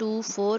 2 4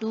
2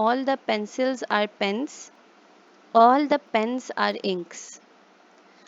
all the pencils are pens, all the pens are inks.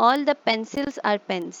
all the pencils are pens,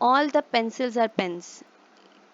all the pencils are pens,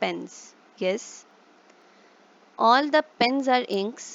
pens, yes. all the pens are inks,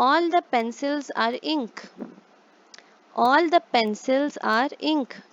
all the pencils are ink, all the pencils are ink.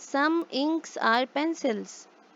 some inks are pencils,